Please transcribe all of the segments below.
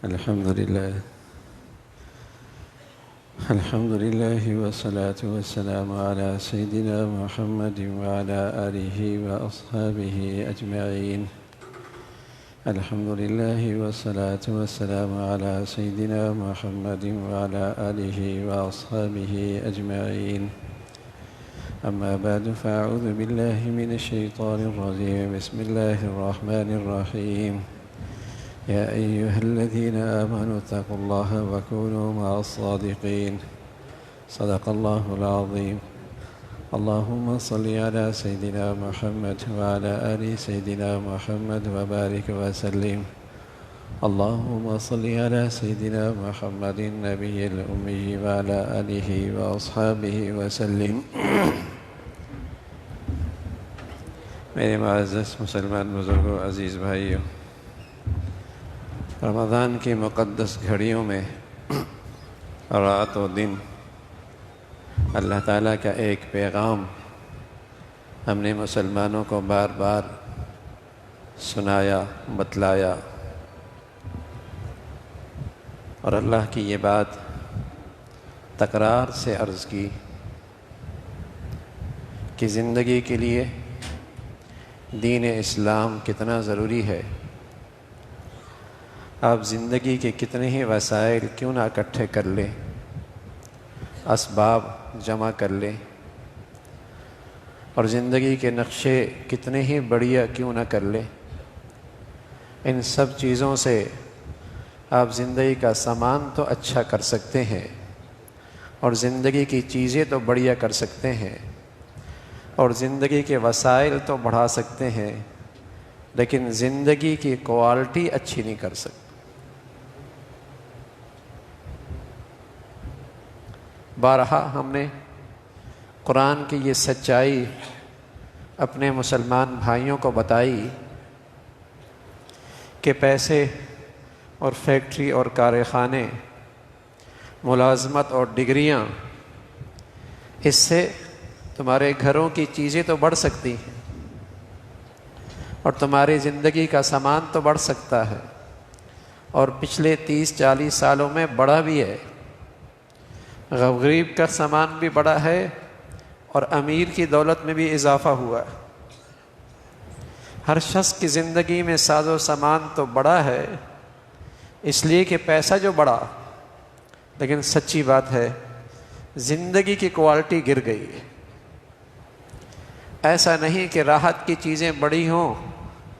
الحمد لله والصلاة والسلام على سيدنا محمد وعلى آله وأصحابه أجمعين. الحمد لله والصلاة والسلام على سيدنا محمد وعلى آله وأصحابه أجمعين. أما بعد فأعوذ بالله من الشيطان الرجيم. بسم الله الرحمن الرحيم. يا أيها الذين آمنوا اتقوا الله وكونوا مع الصادقين. صدق الله العظيم. اللهم صل على سيدنا محمد وعلى آل سيدنا محمد وبارك وسلم. اللهم صل على سيدنا محمد النبي الأمي وعلى آله وأصحابه وسلم. میرے معزز مسلمان بزرگوں، عزیز بھائیوں، رمضان کی مقدس گھڑیوں میں رات و دن اللہ تعالیٰ کا ایک پیغام ہم نے مسلمانوں کو بار بار سنایا، بتلایا، اور اللہ کی یہ بات تکرار سے عرض کی کہ زندگی کے لیے دین اسلام کتنا ضروری ہے. آپ زندگی کے کتنے ہی وسائل کیوں نہ اکٹھے کر لیں، اسباب جمع کر لیں، اور زندگی کے نقشے کتنے ہی بڑھیا کیوں نہ کر لیں، ان سب چیزوں سے آپ زندگی کا سامان تو اچھا کر سکتے ہیں اور زندگی کی چیزیں تو بڑھیا کر سکتے ہیں اور زندگی کے وسائل تو بڑھا سکتے ہیں، لیکن زندگی کی کوالٹی اچھی نہیں کر سکتے. بارہا ہم نے قرآن کی یہ سچائی اپنے مسلمان بھائیوں کو بتائی کہ پیسے اور فیکٹری اور کارخانے، ملازمت اور ڈگریاں، اس سے تمہارے گھروں کی چیزیں تو بڑھ سکتی ہیں اور تمہاری زندگی کا سامان تو بڑھ سکتا ہے، اور پچھلے 30-40 سالوں میں بڑھا بھی ہے. غریب کا سامان بھی بڑھا ہے اور امیر کی دولت میں بھی اضافہ ہوا ہے. ہر شخص کی زندگی میں ساز و سامان تو بڑھا ہے اس لیے کہ پیسہ جو بڑھا، لیکن سچی بات ہے زندگی کی کوالٹی گر گئی ہے. ایسا نہیں کہ راحت کی چیزیں بڑھی ہوں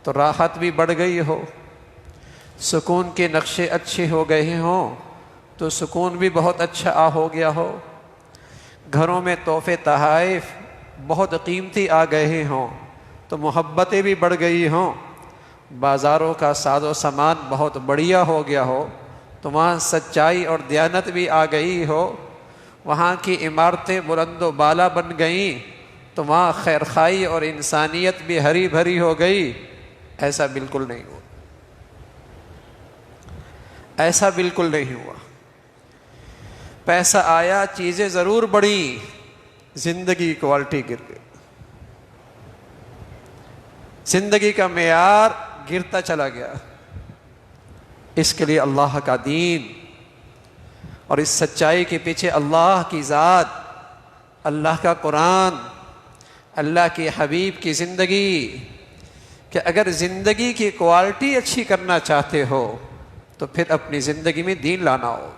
تو راحت بھی بڑھ گئی ہو، سکون کے نقشے اچھے ہو گئے ہوں تو سکون بھی بہت اچھا ہو گیا ہو، گھروں میں تحفے تحائف بہت قیمتی آ گئے ہوں تو محبتیں بھی بڑھ گئی ہوں، بازاروں کا ساز و سامان بہت بڑھیا ہو گیا ہو تو وہاں سچائی اور دیانت بھی آ گئی ہو، وہاں کی عمارتیں بلند و بالا بن گئیں تو وہاں خیرخوائی اور انسانیت بھی ہری بھری ہو گئی. ایسا بالکل نہیں ہوا، ایسا بالکل نہیں ہوا. پیسہ آیا، چیزیں ضرور بڑھی، زندگی کی کوالٹی گر گئی، زندگی کا معیار گرتا چلا گیا. اس کے لیے اللہ کا دین اور اس سچائی کے پیچھے اللہ کی ذات، اللہ کا قرآن، اللہ کے حبیب کی زندگی، کہ اگر زندگی کی کوالٹی اچھی کرنا چاہتے ہو تو پھر اپنی زندگی میں دین لانا ہو،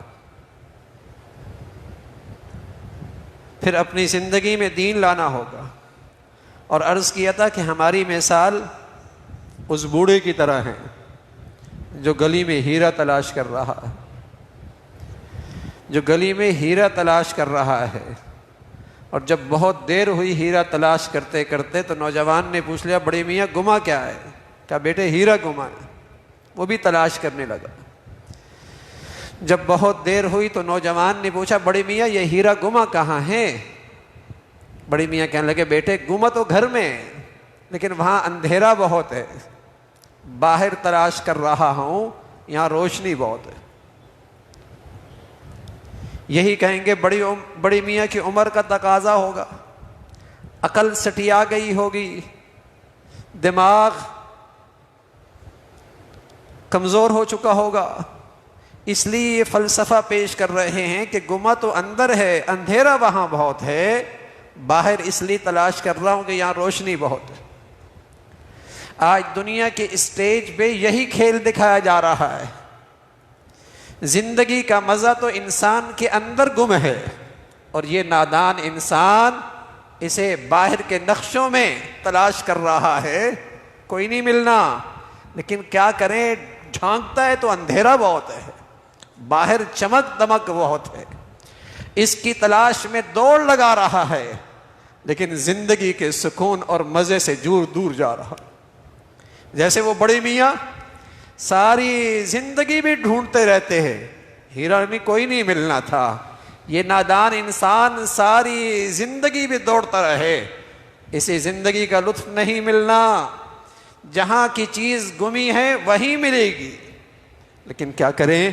پھر اپنی زندگی میں دین لانا ہوگا. اور عرض کیا تھا کہ ہماری مثال اس بوڑھے کی طرح ہے جو گلی میں ہیرا تلاش کر رہا ہے، جو گلی میں ہیرا تلاش کر رہا ہے، اور جب بہت دیر ہوئی ہیرا تلاش کرتے کرتے تو نوجوان نے پوچھ لیا بڑے میاں گما کیا ہے؟ کہا بیٹے ہیرا گما ہے. وہ بھی تلاش کرنے لگا. جب بہت دیر ہوئی تو نوجوان نے پوچھا بڑے میاں یہ ہیرا گما کہاں ہے؟ بڑے میاں کہنے لگے بیٹے گما تو گھر میں ہے لیکن وہاں اندھیرا بہت ہے، باہر تلاش کر رہا ہوں، یہاں روشنی بہت ہے. یہی کہیں گے بڑی میاں کی عمر کا تقاضا ہوگا، عقل سٹیا گئی ہوگی، دماغ کمزور ہو چکا ہوگا، اس لیے یہ فلسفہ پیش کر رہے ہیں کہ گما تو اندر ہے، اندھیرا وہاں بہت ہے، باہر اس لیے تلاش کر رہا ہوں کہ یہاں روشنی بہت ہے۔ آج دنیا کے اسٹیج پہ یہی کھیل دکھایا جا رہا ہے۔ زندگی کا مزہ تو انسان کے اندر گم ہے، اور یہ نادان انسان اسے باہر کے نقشوں میں تلاش کر رہا ہے، کوئی نہیں ملنا، لیکن کیا کریں، جھانکتا ہے تو اندھیرا بہت ہے، باہر چمک دمک بہت ہے، اس کی تلاش میں دوڑ لگا رہا ہے، لیکن زندگی کے سکون اور مزے سے دور جا رہا۔ جیسے وہ بڑے میاں ساری زندگی بھی ڈھونڈتے رہتے ہیں، ہیرا میں کوئی نہیں ملنا تھا، یہ نادان انسان ساری زندگی بھی دوڑتا رہے، اسے زندگی کا لطف نہیں ملنا، جہاں کی چیز گمی ہے وہیں ملے گی۔ لیکن کیا کریں،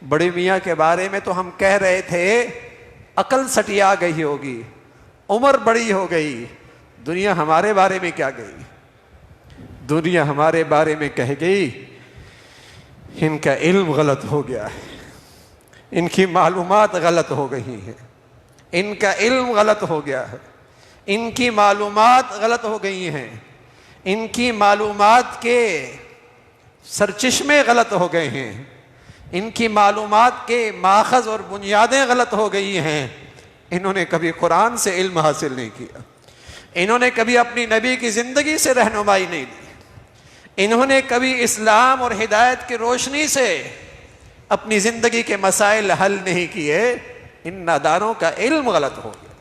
بڑے میاں کے بارے میں تو ہم کہہ رہے تھے عقل سٹیا گئی ہوگی، عمر بڑی ہو گئی، دنیا ہمارے بارے میں کیا گئی؟ دنیا ہمارے بارے میں کہہ گئی ان کا علم غلط ہو گیا ہے، ان کی معلومات غلط ہو گئی ہیں، ان کا علم غلط ہو گیا ہے، ان کی معلومات غلط ہو گئی ہیں، ان کی معلومات کے سرچشمے غلط ہو گئے ہیں، ان کی معلومات کے ماخذ اور بنیادیں غلط ہو گئی ہیں، انہوں نے کبھی قرآن سے علم حاصل نہیں کیا، انہوں نے کبھی اپنی نبی کی زندگی سے رہنمائی نہیں لی، انہوں نے کبھی اسلام اور ہدایت کی روشنی سے اپنی زندگی کے مسائل حل نہیں کیے۔ ان نادانوں کا علم غلط ہو گیا،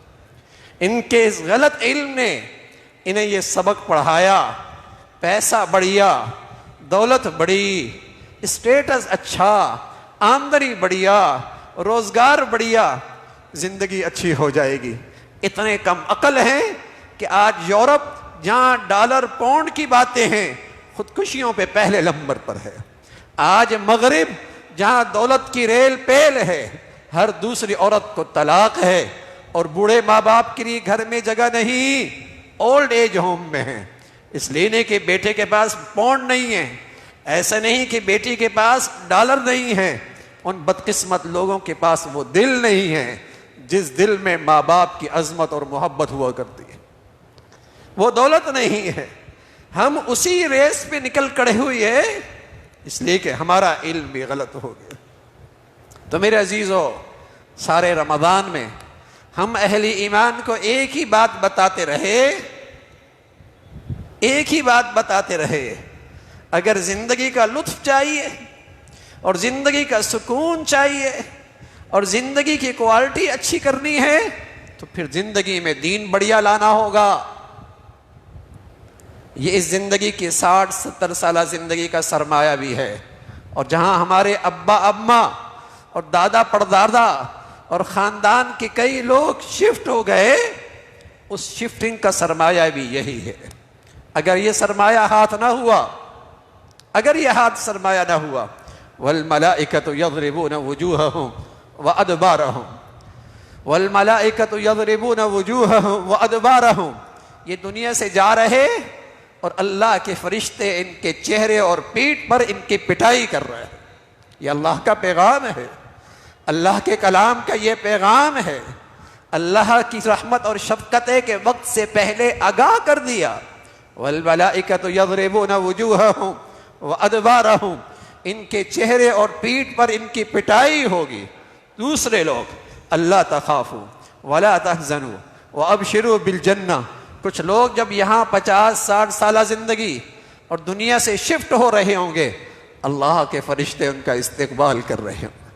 ان کے اس غلط علم نے انہیں یہ سبق پڑھایا، پیسہ بڑھیا، دولت بڑی، اسٹیٹس اچھا، آمدنی بڑھیا، روزگار بڑھیا، زندگی اچھی ہو جائے گی۔ اتنے کم عقل ہیں کہ آج یورپ جہاں ڈالر پاؤنڈ کی باتیں ہیں خودکشیوں پہ پہلے نمبر پر ہے، آج مغرب جہاں دولت کی ریل پیل ہے، ہر دوسری عورت کو طلاق ہے، اور بوڑھے ماں باپ کے لیے گھر میں جگہ نہیں، اولڈ ایج ہوم میں ہیں، اس لیے کہ بیٹے کے پاس پاؤنڈ نہیں ہے، ایسا نہیں کہ بیٹی کے پاس ڈالر نہیں ہے، ان بدقسمت لوگوں کے پاس وہ دل نہیں ہے جس دل میں ماں باپ کی عظمت اور محبت ہوا کرتی ہے، وہ دولت نہیں ہے۔ ہم اسی ریس پہ نکل کڑے ہوئے ہیں، اس لیے کہ ہمارا علم بھی غلط ہو گیا۔ تو میرے عزیزو، سارے رمضان میں ہم اہل ایمان کو ایک ہی بات بتاتے رہے، اگر زندگی کا لطف چاہیے اور زندگی کا سکون چاہیے اور زندگی کی کوالٹی اچھی کرنی ہے تو پھر زندگی میں دین بڑھیا لانا ہوگا۔ یہ اس زندگی کی 60-70 سالہ زندگی کا سرمایہ بھی ہے، اور جہاں ہمارے ابا اماں اور دادا پردادا اور خاندان کے کئی لوگ شفٹ ہو گئے، اس شفٹنگ کا سرمایہ بھی یہی ہے۔ اگر یہ سرمایہ ہاتھ نہ ہوا، وَالْمَلَائِكَةُ يَضْرِبُونَ وُجُوهَهُمْ وَأَدْبَارَهُمْ وَالْمَلَائِكَةُ يَضْرِبُونَ وُجُوهَهُمْ وَأَدْبَارَهُمْ، یہ دنیا سے جا رہے اور اللہ کے فرشتے ان کے چہرے اور پیٹھ پر ان کی پٹائی کر رہے ہیں۔ یہ اللہ کا پیغام ہے، اللہ کے کلام کا یہ پیغام ہے، اللہ کی رحمت اور شفقت کے وقت سے پہلے آگاہ کر دیا۔ وَالْمَلَائِكَةُ يَضْرِبُونَ وُجُوهَهُمْ وَأَدْبَارَهُمْ، ان کے چہرے اور پیٹھ پر ان کی پٹائی ہوگی۔ دوسرے لوگ اللہ تخافوا ولا تحزنوا وابشروا بالجنہ، کچھ لوگ جب یہاں 50-60 سالہ زندگی اور دنیا سے شفٹ ہو رہے ہوں گے، اللہ کے فرشتے ان کا استقبال کر رہے ہوں گے،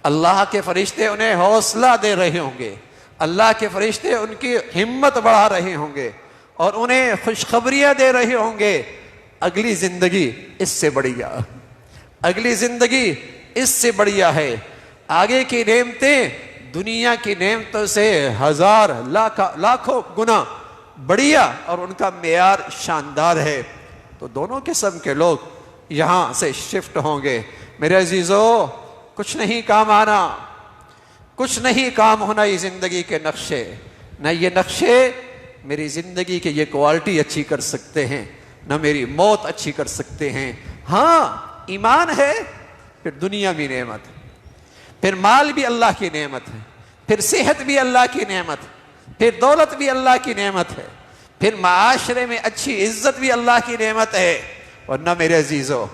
اللہ کے فرشتے انہیں حوصلہ دے رہے ہوں گے، اللہ کے فرشتے ان کی ہمت بڑھا رہے ہوں گے اور انہیں خوشخبریاں دے رہے ہوں گے، اگلی زندگی اس سے بڑھیا، اگلی زندگی اس سے بڑھیا ہے، آگے کی نعمتیں دنیا کی نعمتوں سے 1000 لاکھوں گنا بڑھیا اور ان کا معیار شاندار ہے۔ تو دونوں قسم کے لوگ یہاں سے شفٹ ہوں گے۔ میرے عزیزو، کچھ نہیں کام آنا، کچھ نہیں کام ہونا یہ زندگی کے نقشے، نہ یہ نقشے میری زندگی کی یہ کوالٹی اچھی کر سکتے ہیں، نہ میری موت اچھی کر سکتے ہیں۔ ہاں ایمان ہے، پھر دنیا بھی نعمت ہے، پھر مال بھی اللہ کی نعمت ہے، پھر صحت بھی اللہ کی نعمت ہے، پھر دولت بھی اللہ کی نعمت ہے، پھر معاشرے میں اچھی عزت بھی اللہ کی نعمت ہے۔ ورنہ میرے عزیزو،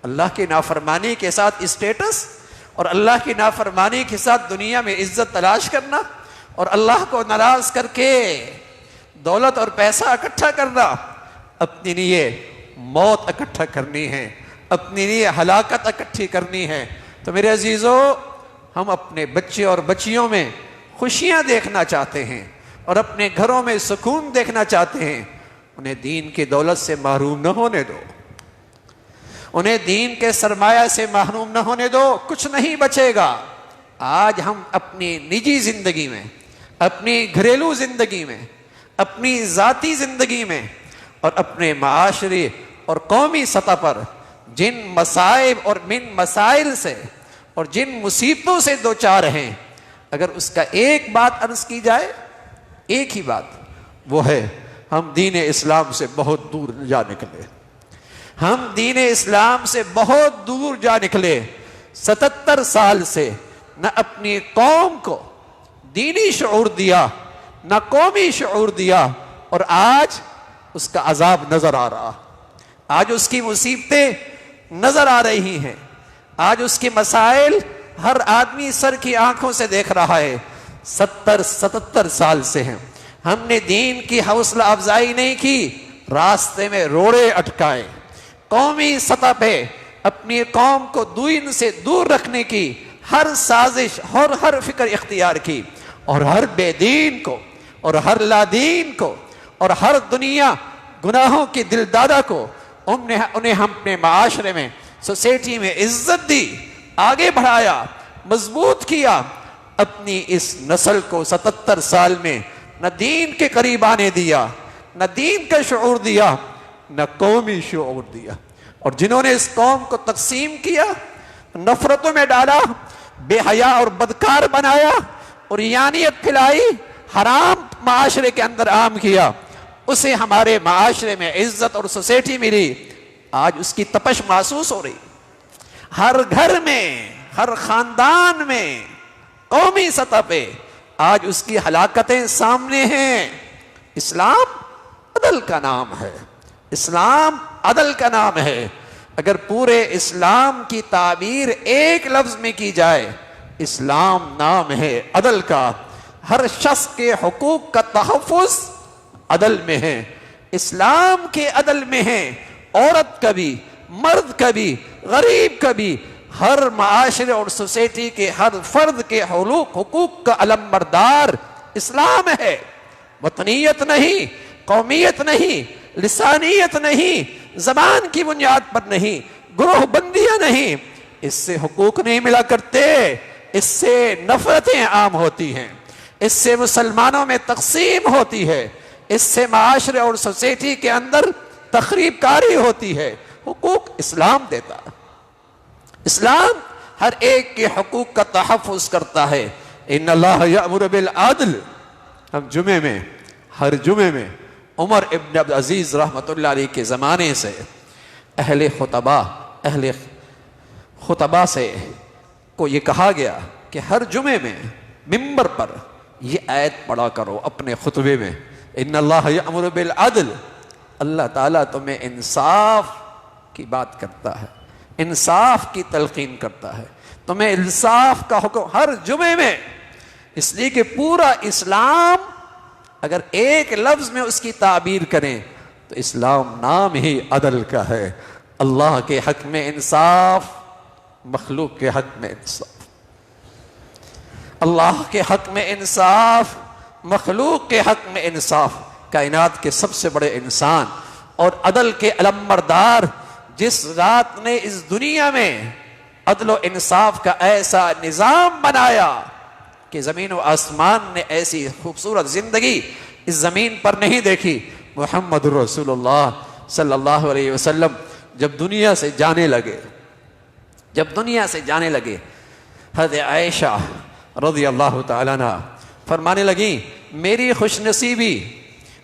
اللہ کی نافرمانی کے ساتھ اسٹیٹس اور اللہ کی نافرمانی کے ساتھ دنیا میں عزت تلاش کرنا اور اللہ کو ناراض کر کے دولت اور پیسہ اکٹھا کرنا، اپنی لیے موت اکٹھا کرنی ہے، اپنی لیے ہلاکت اکٹھی کرنی ہے۔ تو میرے عزیزو، ہم اپنے بچے اور بچیوں میں خوشیاں دیکھنا چاہتے ہیں اور اپنے گھروں میں سکون دیکھنا چاہتے ہیں، انہیں دین کی دولت سے محروم نہ ہونے دو، انہیں دین کے سرمایہ سے محروم نہ ہونے دو، کچھ نہیں بچے گا۔ آج ہم اپنی نجی زندگی میں، اپنی گھریلو زندگی میں، اپنی ذاتی زندگی میں اور اپنے معاشرے اور قومی سطح پر جن مصائب اور من مسائل سے اور جن مصیبتوں سے دوچار ہیں، اگر اس کا ایک بات عرض کی جائے، ایک ہی بات، وہ ہے ہم دین اسلام سے بہت دور جا نکلے، ہم دین اسلام سے بہت دور جا نکلے۔ 77 سال سے نہ اپنی قوم کو دینی شعور دیا، نہ قومی شعور دیا، اور آج اس کا عذاب نظر آ رہا، آج اس کی مصیبتیں نظر آ رہی ہیں، آج اس کے مسائل ہر آدمی سر کی آنکھوں سے دیکھ رہا ہے۔ 77 سال سے ہیں، ہم نے دین کی حوصلہ افزائی نہیں کی، راستے میں روڑے اٹکائے، قومی سطح پہ اپنی قوم کو دین سے دور رکھنے کی ہر سازش اور ہر فکر اختیار کی، اور ہر بے دین کو اور ہر لا دین کو اور ہر دنیا گناہوں کی دل دادا کو انہیں ہم اپنے معاشرے میں، سوسائٹی میں عزت دی، آگے بڑھایا، مضبوط کیا۔ اپنی اس نسل کو 77 سال میں نہ دین کے قریب آنے دیا، نہ دین کا شعور دیا، نہ قومی شعور دیا، اور جنہوں نے اس قوم کو تقسیم کیا، نفرتوں میں ڈالا، بے حیا اور بدکار بنایا، اور یانیت پھیلائی، حرام معاشرے کے اندر عام کیا، اسے ہمارے معاشرے میں عزت اور سوسائٹی ملی، آج اس کی تپش محسوس ہو رہی، ہر گھر میں، ہر خاندان میں، قومی سطح پہ آج اس کی ہلاکتیں سامنے ہیں۔ اسلام عدل کا نام ہے، اسلام عدل کا نام ہے۔ اگر پورے اسلام کی تعبیر ایک لفظ میں کی جائے، اسلام نام ہے عدل کا۔ ہر شخص کے حقوق کا تحفظ عدل میں ہے، اسلام کے عدل میں ہے۔ عورت کا بھی، مرد کا بھی، غریب کا بھی، ہر معاشرے اور سوسائٹی کے ہر فرد کے حقوق کا علمبردار اسلام ہے۔ وطنیت نہیں، قومیت نہیں، لسانیت نہیں، زبان کی بنیاد پر نہیں، گروہ بندیاں نہیں، اس سے حقوق نہیں ملا کرتے، اس سے نفرتیں عام ہوتی ہیں، اس سے مسلمانوں میں تقسیم ہوتی ہے، اس سے معاشرے اور سوسائٹی کے اندر تخریب کاری ہوتی ہے۔ حقوق اسلام دیتا، اسلام ہر ایک کے حقوق کا تحفظ کرتا ہے۔ ان اللہ یأمر بالعدل، ہم جمعے میں، ہر جمعے میں عمر ابن عبدالعزیز رحمۃ اللہ علیہ کے زمانے سے اہل خطبہ سے کو یہ کہا گیا کہ ہر جمعے میں منبر پر یہ آیت پڑھا کرو اپنے خطبے میں، ان اللہ یأمر بالعدل، اللہ تعالیٰ تمہیں انصاف کی بات کرتا ہے، انصاف کی تلقین کرتا ہے، تمہیں انصاف کا حکم ہر جمعے میں۔ اس لیے کہ پورا اسلام اگر ایک لفظ میں اس کی تعبیر کریں تو اسلام نام ہی عدل کا ہے۔ اللہ کے حق میں انصاف، مخلوق کے حق میں انصاف، اللہ کے حق میں انصاف، مخلوق کے حق میں انصاف۔ کائنات کے سب سے بڑے انسان اور عدل کے علمبردار، جس ذات نے اس دنیا میں عدل و انصاف کا ایسا نظام بنایا کہ زمین و آسمان نے ایسی خوبصورت زندگی اس زمین پر نہیں دیکھی، محمد رسول اللہ صلی اللہ علیہ وسلم جب دنیا سے جانے لگے، حضرت عائشہ رضی اللہ تعالیٰ عنہ فرمانے لگیں، میری خوش نصیبی،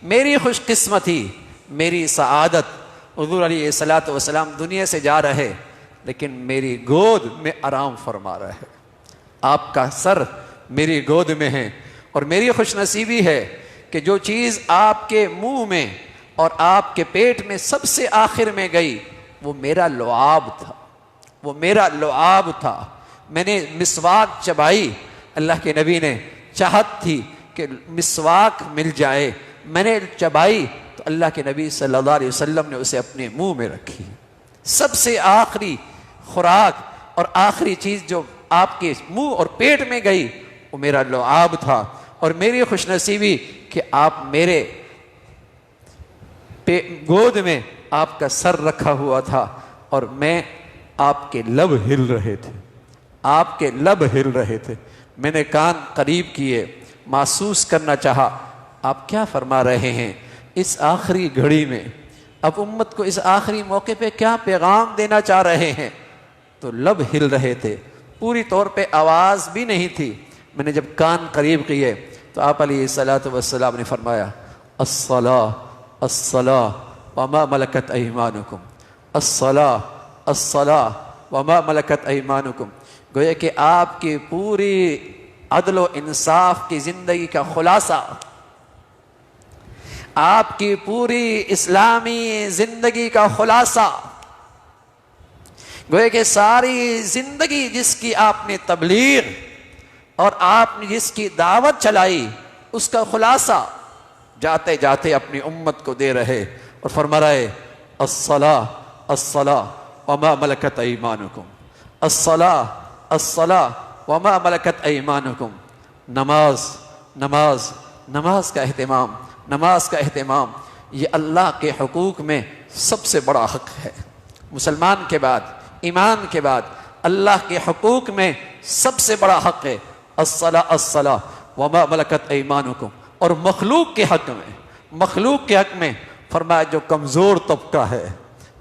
میری خوش قسمتی، میری سعادت، حضور علیہ الصلوۃ والسلام دنیا سے جا رہے، لیکن میری گود میں آرام فرما رہا ہے. آپ کا سر میری گود میں ہے. اور میری خوش نصیبی ہے کہ جو چیز آپ کے منہ میں اور آپ کے پیٹ میں سب سے آخر میں گئی وہ میرا لعاب تھا. وہ میرا لعاب تھا. میں نے مسواک چبائی. اللہ کے نبی نے چاہت تھی کہ مسواک مل جائے. میں نے چبائی تو اللہ کے نبی صلی اللہ علیہ وسلم نے اسے اپنے منہ میں رکھی. سب سے آخری خوراک اور آخری چیز جو آپ کے منہ اور پیٹ میں گئی وہ میرا لعاب تھا. اور میری خوش نصیبی کہ آپ میرے گود میں آپ کا سر رکھا ہوا تھا اور میں آپ کے لب ہل رہے تھے. آپ کے لب ہل رہے تھے. میں نے کان قریب کیے, محسوس کرنا چاہا آپ کیا فرما رہے ہیں اس آخری گھڑی میں. اب امت کو اس آخری موقع پہ کیا پیغام دینا چاہ رہے ہیں. تو لب ہل رہے تھے, پوری طور پہ آواز بھی نہیں تھی. میں نے جب کان قریب کیے تو آپ علیہ الصلوۃ والسلام نے فرمایا الصلاۃ الصلاۃ وما ملکت ایمانکم, الصلاۃ الصلاۃ وما ملکت ایمانکم. گویا کہ آپ کی پوری عدل و انصاف کی زندگی کا خلاصہ, آپ کی پوری اسلامی زندگی کا خلاصہ, گویا کہ ساری زندگی جس کی آپ نے تبلیغ اور آپ نے جس کی دعوت چلائی اس کا خلاصہ جاتے جاتے اپنی امت کو دے رہے اور فرما رہے الصلاۃ الصلاۃ وما ملکت ایمانکم, الصلاۃ الصلاۃ وما ملکت ایمانکم. نماز نماز نماز کا اہتمام, نماز کا اہتمام یہ اللہ کے حقوق میں سب سے بڑا حق ہے. مسلمان کے بعد, ایمان کے بعد اللہ کے حقوق میں سب سے بڑا حق ہے الصلاۃ الصلاۃ وما ملکت ایمانکم. اور مخلوق کے حق میں, مخلوق کے حق میں فرمایا جو کمزور طبقہ ہے,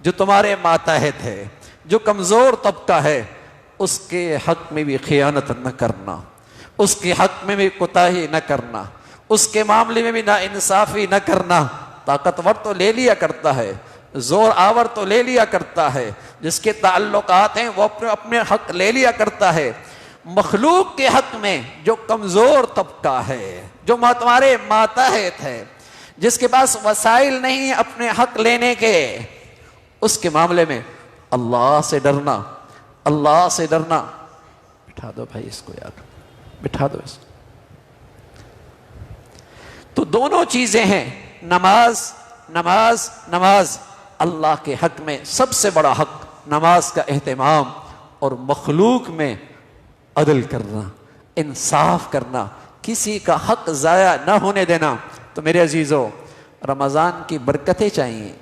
جو تمہارے ماتحت ہے, جو کمزور طبقہ ہے اس کے حق میں بھی خیانت نہ کرنا, اس کے حق میں بھی کوتاہی نہ کرنا, اس کے معاملے میں بھی ناانصافی نہ کرنا. طاقتور تو لے لیا کرتا ہے, زور آور تو لے لیا کرتا ہے, جس کے تعلقات ہیں وہ اپنے حق لے لیا کرتا ہے. مخلوق کے حق میں جو کمزور طبقہ ہے, جو تمہارے ماتحت ہے, جس کے پاس وسائل نہیں اپنے حق لینے کے, اس کے معاملے میں اللہ سے ڈرنا, اللہ سے ڈرنا. بٹھا دو بھائی اس کو یار, بٹھا دو اس کو. تو دونوں چیزیں ہیں, نماز نماز نماز. اللہ کے حق میں سب سے بڑا حق نماز کا اہتمام, اور مخلوق میں عدل کرنا, انصاف کرنا, کسی کا حق ضائع نہ ہونے دینا. تو میرے عزیزو, رمضان کی برکتیں چاہیے,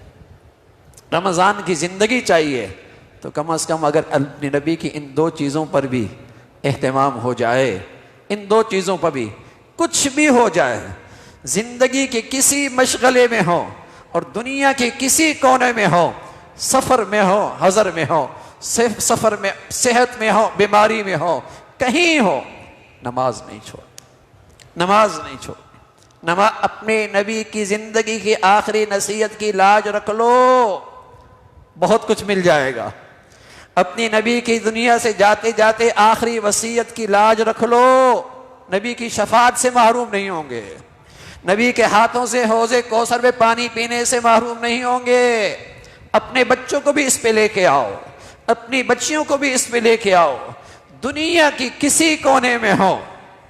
رمضان کی زندگی چاہیے, تو کم از کم اگر اپنے نبی کی ان دو چیزوں پر بھی اہتمام ہو جائے, ان دو چیزوں پر بھی کچھ بھی ہو جائے, زندگی کے کسی مشغلے میں ہو اور دنیا کے کسی کونے میں ہو, سفر میں ہو, حضر میں ہو, سفر میں, صحت میں ہو, بیماری میں ہو, کہیں ہو, نماز نہیں چھوڑ, نماز نہیں چھوڑ. اپنے نبی کی زندگی کی آخری نصیحت کی لاج رکھ لو, بہت کچھ مل جائے گا. اپنی نبی کی دنیا سے جاتے جاتے آخری وصیت کی لاج رکھ لو, نبی کی شفاعت سے محروم نہیں ہوں گے, نبی کے ہاتھوں سے حوض کوثر میں پانی پینے سے محروم نہیں ہوں گے. اپنے بچوں کو بھی اس پہ لے کے آؤ, اپنی بچیوں کو بھی اس پہ لے کے آؤ. دنیا کی کسی کونے میں ہو,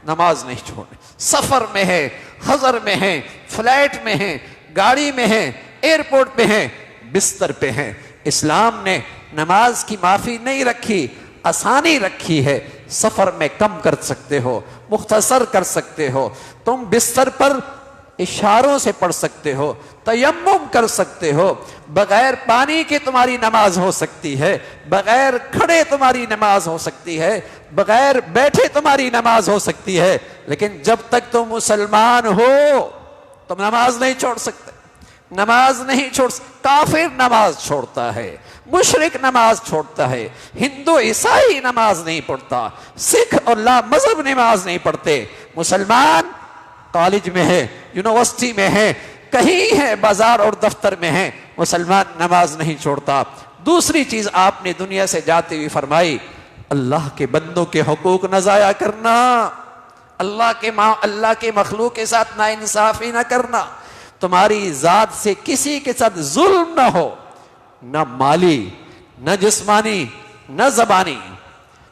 نماز نہیں چھوڑیں. سفر میں ہے, حضر میں ہے, فلائٹ میں ہے, گاڑی میں ہے, ایئرپورٹ پہ ہیں, بستر پہ ہیں, اسلام نے نماز کی معافی نہیں رکھی, آسانی رکھی ہے. سفر میں کم کر سکتے ہو, مختصر کر سکتے ہو, تم بستر پر اشاروں سے پڑھ سکتے ہو, تیمم کر سکتے ہو, بغیر پانی کے تمہاری نماز ہو سکتی ہے, بغیر کھڑے تمہاری نماز ہو سکتی ہے, بغیر بیٹھے تمہاری نماز ہو سکتی ہے. لیکن جب تک تم مسلمان ہو تم نماز نہیں چھوڑ سکتے, نماز نہیں چھوڑ سکتے. کافر نماز چھوڑتا ہے, مشرک نماز چھوڑتا ہے, ہندو عیسائی نماز نہیں پڑھتا, سکھ اور لا مذہب نماز نہیں پڑھتے. مسلمان کالج میں ہے, یونیورسٹی میں ہے, کہیں ہے, بازار اور دفتر میں ہے, مسلمان نماز نہیں چھوڑتا. دوسری چیز آپ نے دنیا سے جاتے ہوئے فرمائی، اللہ کے بندوں کے حقوق نہ ضائع کرنا، اللہ کے مخلوق کے ساتھ ناانصافی نہ کرنا، تمہاری ذات سے کسی کے ساتھ ظلم نہ ہو، نہ مالی، نہ جسمانی، نہ زبانی،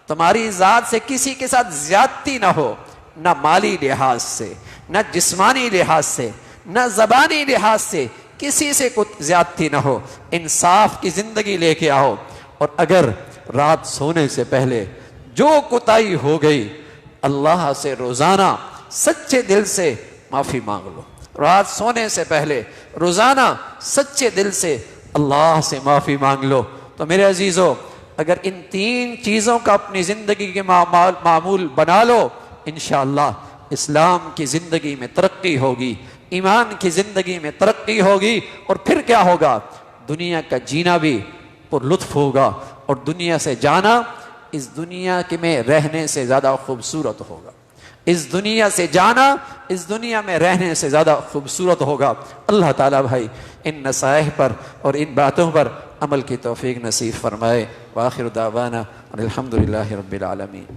تمہاری ذات سے کسی کے ساتھ زیادتی نہ ہو، نہ مالی لحاظ سے، نہ جسمانی لحاظ سے، نہ زبانی لحاظ سے، کسی سے کچھ زیادتی نہ ہو، انصاف کی زندگی لے کے آؤ۔ اور اگر رات سونے سے پہلے جو کوتاہی ہو گئی، اللہ سے روزانہ سچے دل سے معافی مانگ لو، رات سونے سے پہلے روزانہ سچے دل سے اللہ سے معافی مانگ لو۔ تو میرے عزیزو، اگر ان تین چیزوں کا اپنی زندگی کے معمول بنا لو، انشاءاللہ اسلام کی زندگی میں ترقی ہوگی، ایمان کی زندگی میں ترقی ہوگی، اور پھر کیا ہوگا؟ دنیا کا جینا بھی پر لطف ہوگا، اور دنیا سے جانا اس دنیا کے میں رہنے سے زیادہ خوبصورت ہوگا، اس دنیا سے جانا اس دنیا میں رہنے سے زیادہ خوبصورت ہوگا۔ اللہ تعالیٰ بھائی ان نصائح پر اور ان باتوں پر عمل کی توفیق نصیب فرمائے۔ وآخر دعوانا الحمدللہ رب العالمین۔